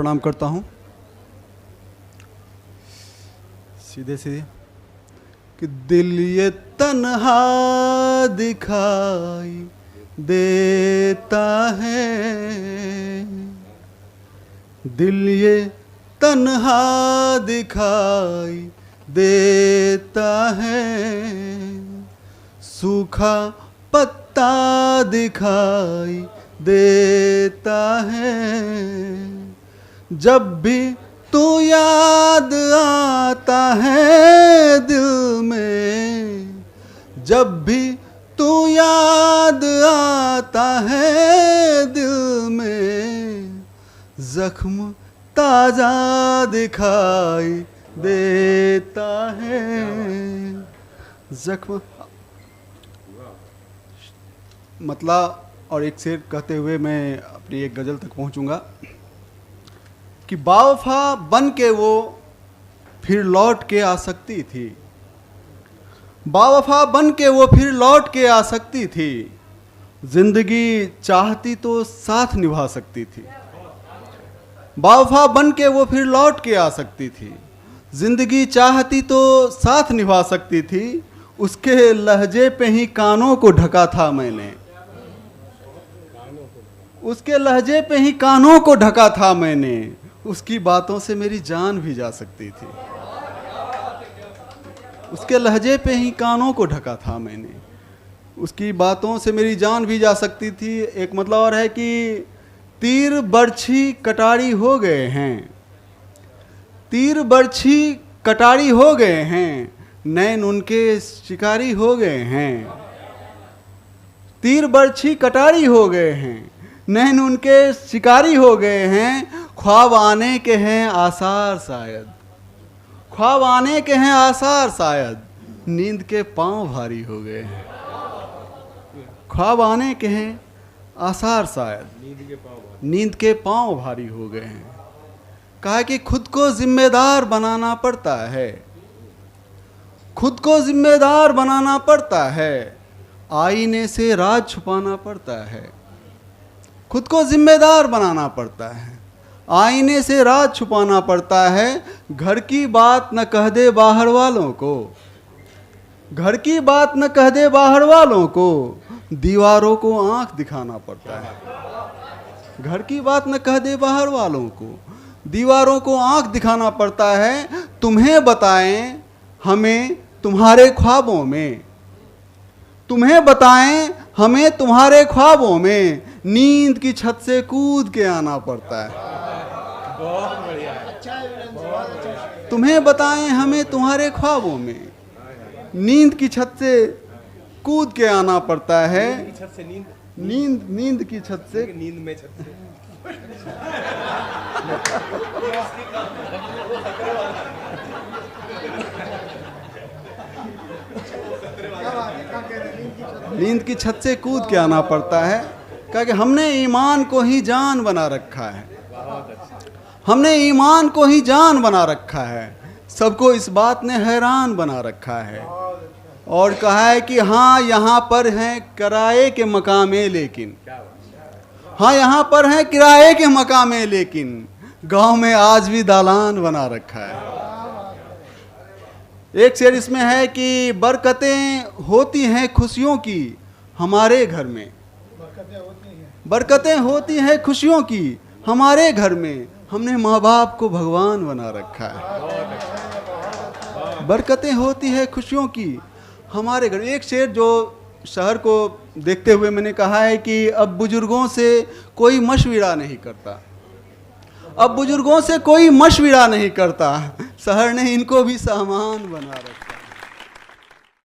प्रणाम करता हूँ। सीधे सीधे कि दिल ये तन्हा दिखाई देता है, दिल ये तन्हा दिखाई देता है, सूखा पत्ता दिखाई देता है, जब भी तू याद आता है दिल में, जब भी तू याद आता है दिल में, जख्म ताजा दिखाई देता है, जख्म मतलब। और एक शेर कहते हुए मैं अपनी एक गज़ल तक पहुंचूंगा कि बावफा बन के वो फिर लौट के आ सकती थी, बावफा बन के वो फिर लौट के आ सकती थी, जिंदगी चाहती तो साथ निभा सकती थी, बावफा बन के वो फिर लौट के आ सकती थी, जिंदगी चाहती तो साथ निभा सकती थी, उसके लहजे पे ही कानों को ढका था मैंने, उसके लहजे पे ही कानों को ढका था मैंने, उसकी बातों से मेरी जान भी जा सकती थी, उसके लहजे पे ही कानों को ढका था मैंने, उसकी बातों से मेरी जान भी जा सकती थी। एक मतलब और है कि तीर बरछी कटारी हो गए हैं, तीर बरछी कटारी हो गए हैं, नैन उनके शिकारी हो गए हैं, तीर बरछी कटारी हो गए हैं, नैन उनके शिकारी हो गए हैं, ख्वाब आने के हैं आसार शायद, ख्वाब आने के हैं आसार शायद, नींद के पांव भारी हो गए हैं, ख्वाब आने के हैं आसार शायद, नींद के पांव भारी हो गए हैं। कहा कि खुद को जिम्मेदार बनाना पड़ता है, खुद को जिम्मेदार बनाना पड़ता है, आईने से राज छुपाना पड़ता है, खुद को जिम्मेदार बनाना पड़ता है, आईने से राज छुपाना पड़ता है, घर की बात न कह दे बाहर वालों को, घर की बात न कह दे बाहर वालों को, दीवारों को आंख दिखाना पड़ता है, घर की बात न कह दे बाहर वालों को, दीवारों को आंख दिखाना पड़ता है, तुम्हें बताएं हमें तुम्हारे ख्वाबों में, तुम्हें बताएं हमें तुम्हारे ख्वाबों में, नींद की छत से कूद के आना पड़ता है, बहुत बढ़िया है, तुम्हें बताएं हमें तुम्हारे ख्वाबों में, नींद की छत से कूद के आना पड़ता है, छत से नींद, नींद की छत से, नींद में छत से नींद की छत से कूद के आना पड़ता है। कहा कि हमने ईमान को ही जान बना रखा है, हमने ईमान को ही जान बना रखा है, सबको इस बात ने हैरान बना रखा है। और कहा है कि हाँ यहाँ पर हैं किराए के मकामे लेकिन, हाँ यहाँ पर हैं किराए के मकामे लेकिन, गांव में आज भी दालान बना रखा है। एक शेर इसमें है कि बरकतें होती हैं खुशियों की हमारे घर में, बरकतें होती हैं खुशियों की हमारे घर में, हमने माँ बाप को भगवान बना रखा है, बरकतें होती हैं खुशियों की हमारे घर। एक शेर जो शहर को देखते हुए मैंने कहा है कि अब बुजुर्गों से कोई मशविरा नहीं करता, अब बुजुर्गों से कोई मशविरा नहीं करता, शहर ने इनको भी सामान बना रखा।